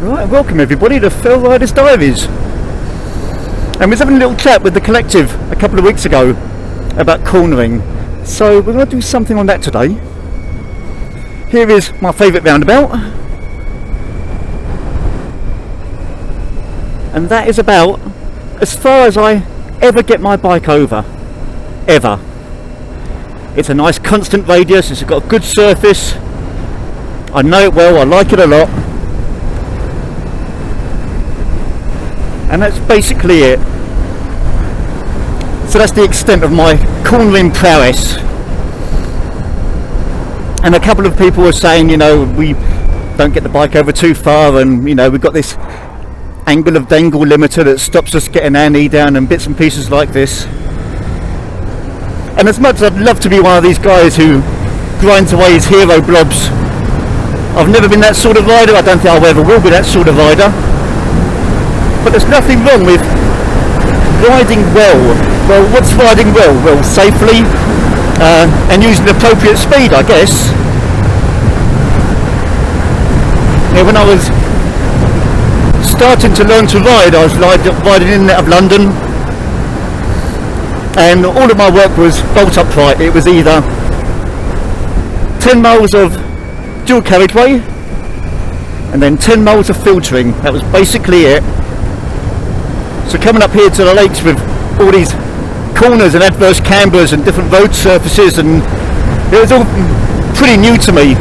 Right, welcome everybody to Fell Riders Diaries. And we was having a little chat with the collective a couple of weeks ago about cornering. So we're going to do something on that today. Here is my favourite roundabout. And that is about as far as I ever get my bike over. Ever. It's a nice constant radius, it's got a good surface. I know it well, I like it a lot. And that's basically it. So that's the extent of my cornering prowess. And a couple of people were saying, you know, we don't get the bike over too far, and you know, we've got this angle of dangle limiter that stops us getting our knee down and bits and pieces like this. And as much as I'd love to be one of these guys who grinds away his hero blobs, I've never been that sort of rider. I don't think I ever will be that sort of rider. But there's nothing wrong with riding well. Well, what's riding well? Well, safely and using the appropriate speed, I guess. Yeah, when I was starting to learn to ride, I was riding in and out of London, and all of my work was bolt upright. It was either 10 miles of dual carriageway and then 10 miles of filtering. That was basically it. So coming up here to the lakes with all these corners and adverse cambers and different road surfaces, and it was all pretty new to me.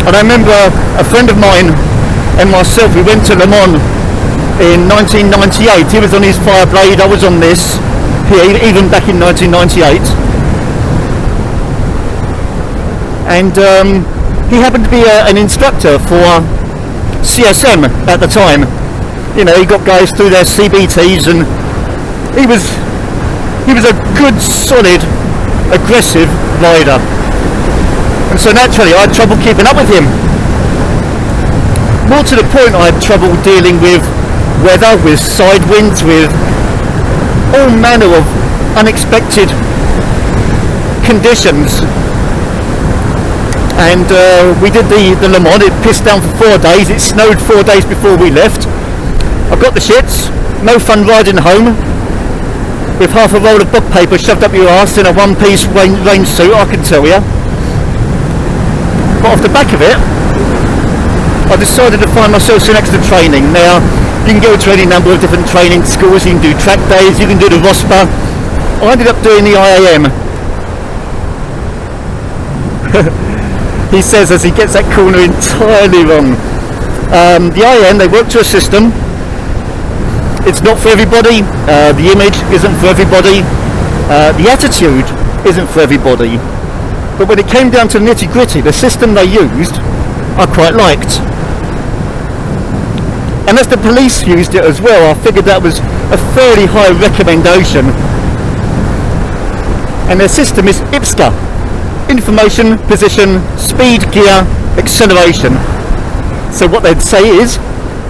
And I remember a friend of mine and myself, we went to Le Mans in 1998. He was on his Fireblade, I was on this here, even back in 1998. And he happened to be an instructor for CSM at the time. You know, he got guys through their CBTs, and he was a good, solid, aggressive rider. And so naturally I had trouble keeping up with him. More to the point, I had trouble dealing with weather, with side winds, with all manner of unexpected conditions. And we did the Le Mans. It pissed down for 4 days. It snowed 4 days before we left. I got the shits. No fun riding home with half a roll of book paper shoved up your arse in a one-piece rain suit, I can tell you. But off the back of it, I decided to find myself some extra training. Now, you can go to any number of different training schools. You can do track days, you can do the ROSPA. I ended up doing the IAM. He says as he gets that corner entirely wrong. The IAM, they work to a system. It's not for everybody. The image isn't for everybody. The attitude isn't for everybody. But when it came down to nitty gritty, the system they used, I quite liked. And as the police used it as well, I figured that was a fairly high recommendation. And their system is IPSGA. Information, position, speed, gear, acceleration. So what they'd say is,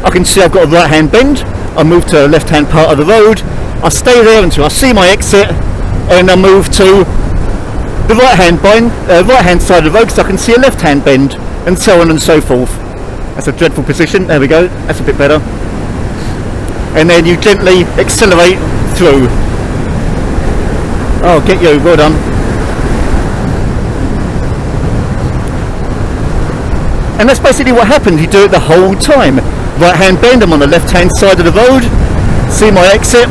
I can see I've got a right hand bend, I move to the left hand part of the road, I stay there until I see my exit, and I move to the right hand side of the road because I can see a left hand bend, and so on and so forth. That's a dreadful position. There we go, that's a bit better. And then you gently accelerate through. Oh, get you, well done. And that's basically what happened. You do it the whole time. Right hand bend, I'm on the left hand side of the road, see my exit,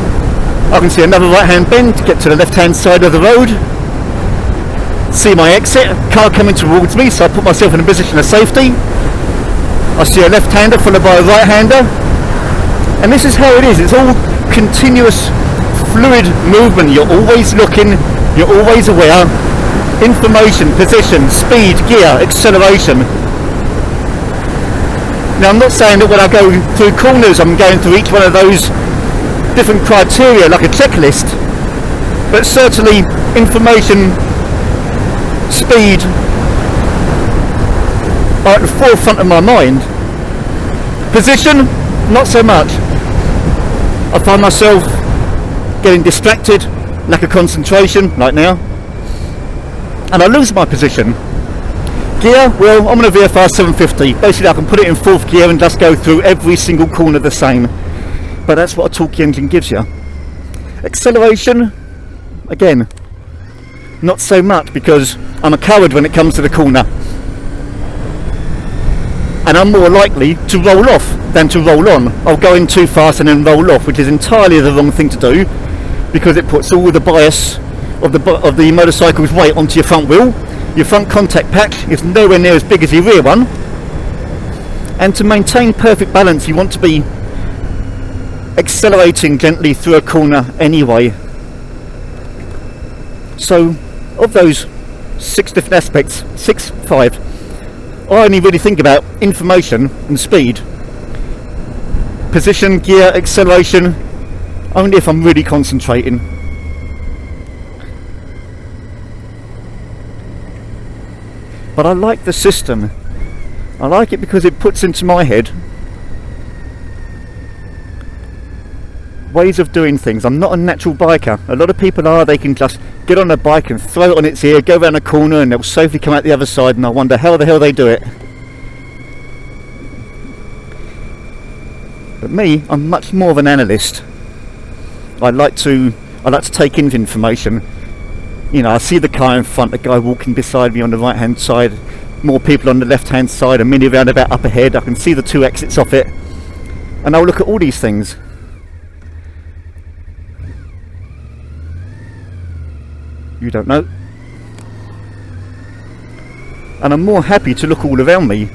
I can see another right hand bend to get to the left hand side of the road, see my exit, car coming towards me, so I put myself in a position of safety. I see a left hander followed by a right hander, and this is how it is. It's all continuous fluid movement. You're always looking, you're always aware. Information, position, speed, gear, acceleration. Now, I'm not saying that when I go through corners I'm going through each one of those different criteria like a checklist, but certainly information, speed are at the forefront of my mind. Position, not so much. I find myself getting distracted, lack of concentration like now, and I lose my position. Gear, well, I'm on a VFR 750. Basically I can put it in 4th gear and just go through every single corner the same. But that's what a torquey engine gives you. Acceleration, again, not so much, because I'm a coward when it comes to the corner. And I'm more likely to roll off than to roll on. I'll go in too fast and then roll off, which is entirely the wrong thing to do, because it puts all the bias of the motorcycle's weight onto your front wheel. Your front contact patch is nowhere near as big as your rear one. And to maintain perfect balance, you want to be accelerating gently through a corner anyway. So, of those 6 different aspects, 5, I only really think about information and speed. Position, gear, acceleration, only if I'm really concentrating. But I like the system. I like it because it puts into my head ways of doing things. I'm not a natural biker. A lot of people are. They can just get on a bike and throw it on its ear, go around a corner, and they'll safely come out the other side, and I wonder how the hell they do it. But me, I'm much more of an analyst. I like to take in information. You know, I see the car in front, the guy walking beside me on the right hand side, more people on the left hand side, a mini roundabout up ahead. I can see the 2 exits off it, and I'll look at all these things. You don't know. And I'm more happy to look all around me.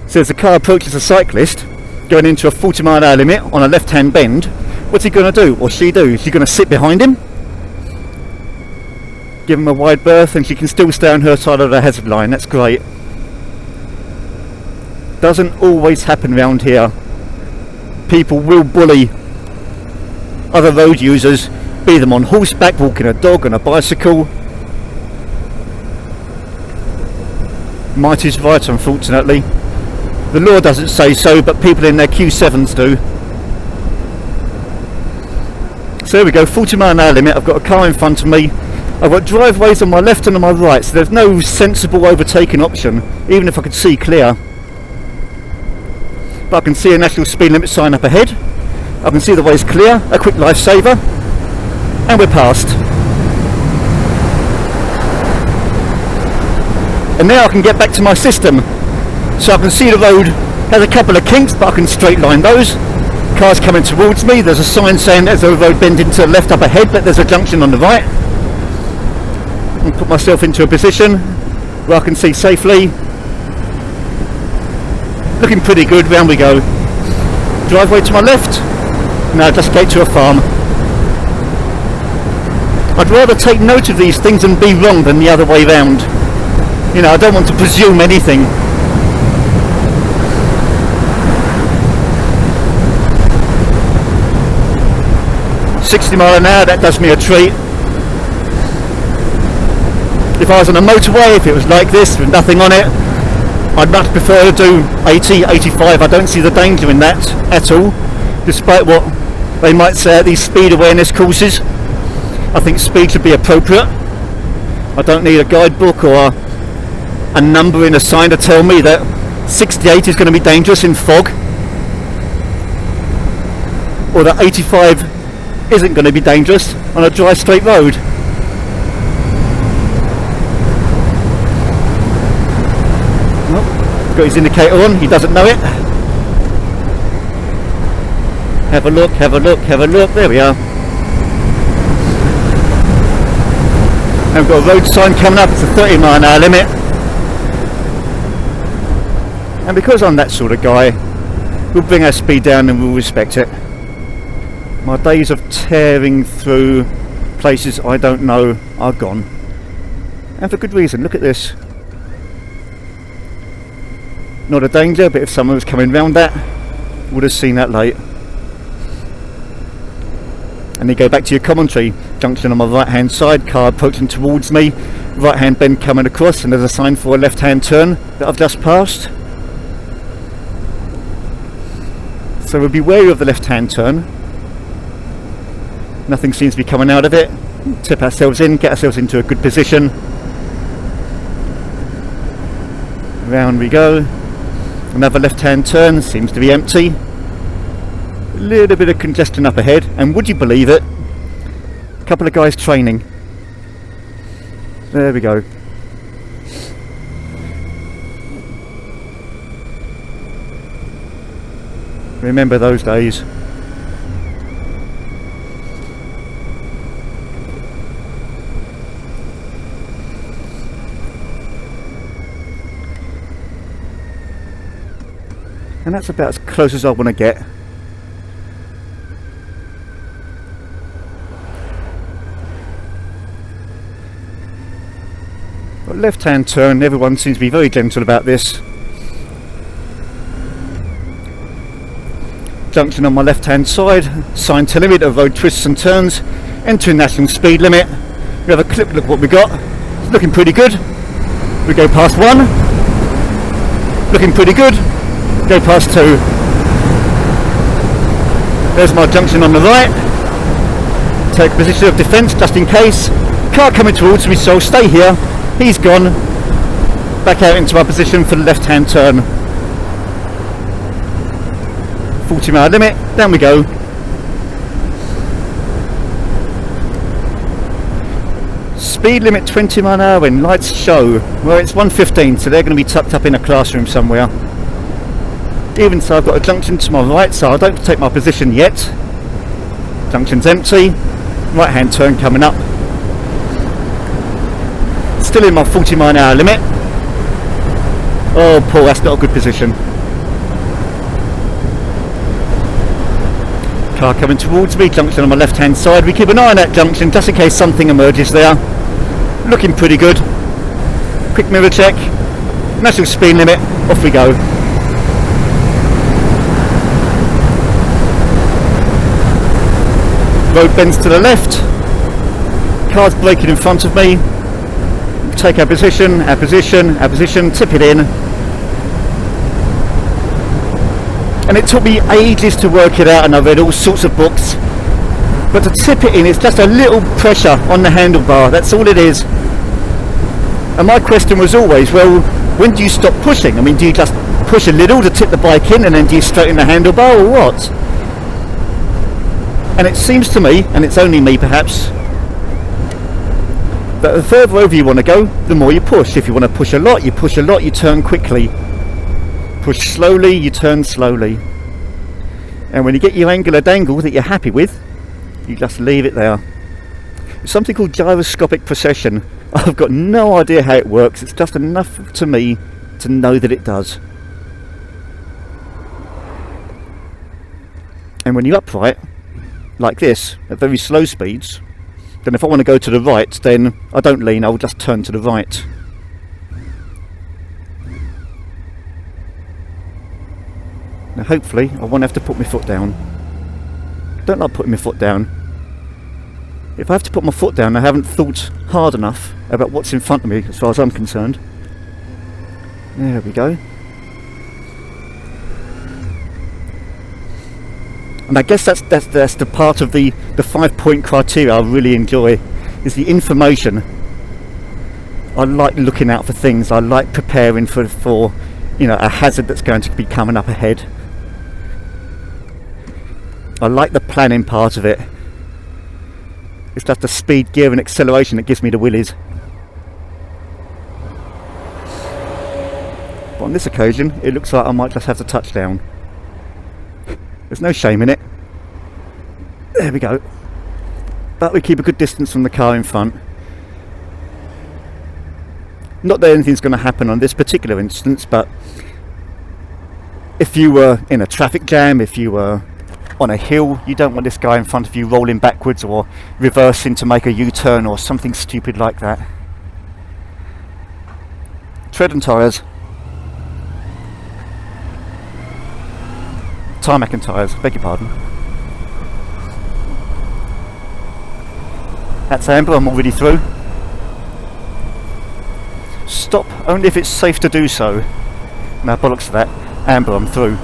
So as a car approaches a cyclist going into a 40-mile-an-hour limit on a left-hand bend, what's he going to do, or she do? Is she going to sit behind him, give him a wide berth, and she can still stay on her side of the hazard line? That's great. Doesn't always happen around here. People will bully other road users, be them on horseback, walking a dog, on a bicycle. Might is right, unfortunately. The law doesn't say so, but people in their Q7s do. So there we go, 40-mile-an-hour limit. I've got a car in front of me. I've got driveways on my left and on my right, so there's no sensible overtaking option, even if I could see clear. But I can see a national speed limit sign up ahead. I can see the way's clear, a quick lifesaver, and we're past. And now I can get back to my system. So I can see the road has a couple of kinks, but I can straight line those. Cars coming towards me, there's a sign saying there's a road bending to the left up ahead, but there's a junction on the right. And put myself into a position where I can see safely. Looking pretty good, round we go. Driveway to my left. Now just get to a farm. I'd rather take note of these things and be wrong than the other way round. You know, I don't want to presume anything. £60 mph, that does me a treat. If I was on a motorway, if it was like this with nothing on it, I'd much prefer to do 80, 85. I don't see the danger in that at all, despite what they might say at these speed awareness courses. I think speed should be appropriate. I don't need a guidebook or a number in a sign to tell me that 68 is going to be dangerous in fog, or that 85 isn't going to be dangerous on a dry straight road. Well, got his indicator on, he doesn't know it. Have a look, have a look, have a look, there we are. And we've got a road sign coming up, it's a 30-mile-an-hour limit. And because I'm that sort of guy, we'll bring our speed down and we'll respect it. My days of tearing through places I don't know are gone. And for good reason. Look at this. Not a danger, but if someone was coming round that, would have seen that late. And you go back to your commentary. Junction on my right hand side, car approaching towards me, right hand bend coming across, and there's a sign for a left hand turn that I've just passed. So we'll be wary of the left hand turn. Nothing seems to be coming out of it. Tip ourselves in, get ourselves into a good position. Round we go. Another left-hand turn, seems to be empty. A little bit of congestion up ahead, and would you believe it, a couple of guys training. There we go. Remember those days. And that's about as close as I want to get. But left-hand turn, everyone seems to be very gentle about this. Junction on my left-hand side, sign telling me the road twists and turns, entering national speed limit. We have a quick look what we got. It's looking pretty good. We go past 1. Looking pretty good. Go past 2. There's my junction on the right. Take position of defence just in case. Car coming towards me, so I'll stay here. He's gone. Back out into our position for the left hand turn. 40-mile limit, down we go. Speed limit 20 mile an hour when lights show. Well, it's 1:15, so they're going to be tucked up in a classroom somewhere. Even so, I've got a junction to my right, so I don't take my position yet. Junction's empty. Right hand turn coming up. Still in my 40 mile an hour limit. Oh, Paul, that's not a good position. Car coming towards me, junction on my left hand side. We keep an eye on that junction just in case something emerges there. Looking pretty good. Quick mirror check. National speed limit. Off we go. Road bends to the left. Car's braking in front of me. Take our position, tip it in. And it took me ages to work it out, and I read all sorts of books. But to tip it in, it's just a little pressure on the handlebar, that's all it is. And my question was always, well, when do you stop pushing? I mean, do you just push a little to tip the bike in, and then do you straighten the handlebar, or what? And it seems to me, and it's only me perhaps, that the further over you want to go, the more you push. If you want to push a lot, you turn quickly. Push slowly, you turn slowly. And when you get your angular dangle that you're happy with, you just leave it there. It's something called gyroscopic precession. I've got no idea how it works. It's just enough to me to know that it does. And when you're upright, like this, at very slow speeds, then if I want to go to the right, then I don't lean, I'll just turn to the right. Now hopefully I won't have to put my foot down. Don't like putting my foot down. If I have to put my foot down, I haven't thought hard enough about what's in front of me as far as I'm concerned. There we go. And I guess that's the part of the 5-point criteria I really enjoy, is the information. I like looking out for things. I like preparing for you know, a hazard that's going to be coming up ahead. I like the planning part of it. It's just the speed, gear and acceleration that gives me the willies. But on this occasion, it looks like I might just have to touch down. There's no shame in it. There we go. But we keep a good distance from the car in front. Not that anything's going to happen on this particular instance, but if you were in a traffic jam, if you were on a hill, you don't want this guy in front of you rolling backwards or reversing to make a U-turn or something stupid like that. Tread and tyres. Tarmac and tyres, beg your pardon. That's amber, I'm already through. Stop only if it's safe to do so. Now bollocks to that. Amber, I'm through.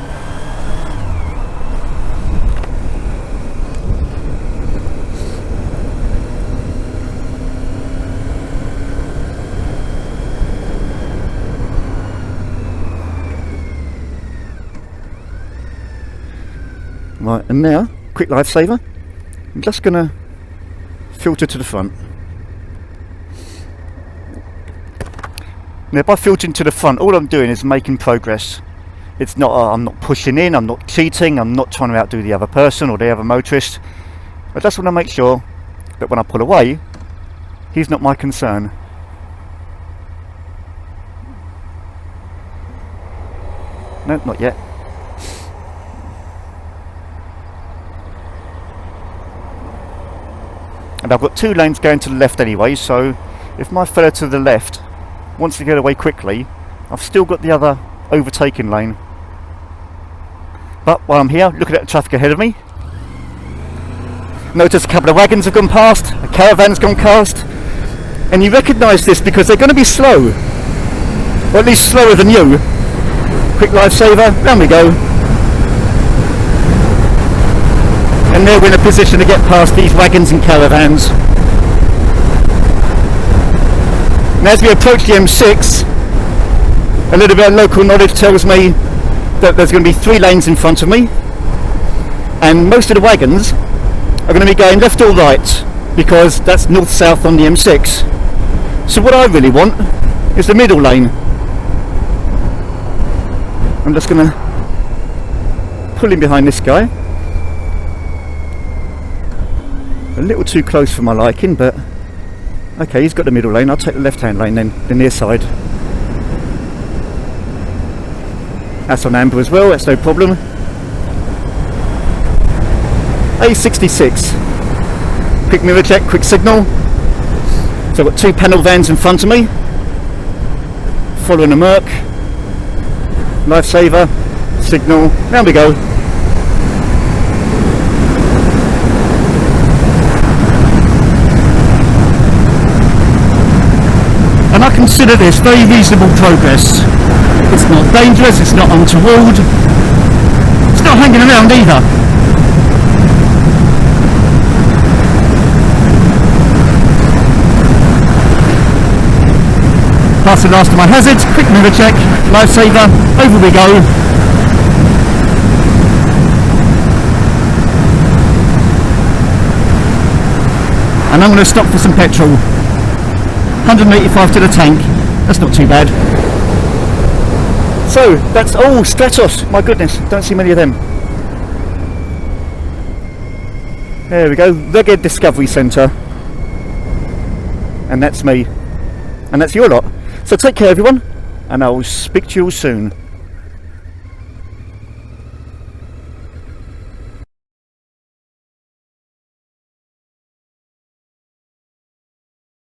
Right, and now, quick lifesaver. I'm just going to filter to the front. Now by filtering to the front, all I'm doing is making progress. It's not, I'm not pushing in, I'm not cheating, I'm not trying to outdo the other person or the other motorist. I just want to make sure that when I pull away, he's not my concern. No, not yet. And I've got 2 lanes going to the left anyway, so if my fella to the left wants to get away quickly, I've still got the other overtaking lane. But while I'm here, looking at the traffic ahead of me, notice a couple of wagons have gone past, a caravan's gone past, and you recognise this because they're going to be slow, or at least slower than you. Quick lifesaver, down we go. And now we're in a position to get past these wagons and caravans. Now as we approach the M6, a little bit of local knowledge tells me that there's going to be 3 lanes in front of me, and most of the wagons are going to be going left or right because that's north-south on the M6. So what I really want is the middle lane. I'm just going to pull in behind this guy. A little too close for my liking, but okay, he's got the middle lane. I'll take the left-hand lane then, the near side. That's on amber as well, that's no problem. A66. Quick mirror check, quick signal. So I've got 2 panel vans in front of me. Following a Merc. Lifesaver, signal, down we go. And I consider this very reasonable progress. It's not dangerous, it's not untoward, it's not hanging around either. Past the last of my hazards, quick mirror check, lifesaver, over we go. And I'm going to stop for some petrol. 185 to the tank, that's not too bad. So that's all Stratos, my goodness, don't see many of them. There we go, Rugged Discovery Centre. And that's me. And that's your lot. So take care everyone, and I'll speak to you all soon.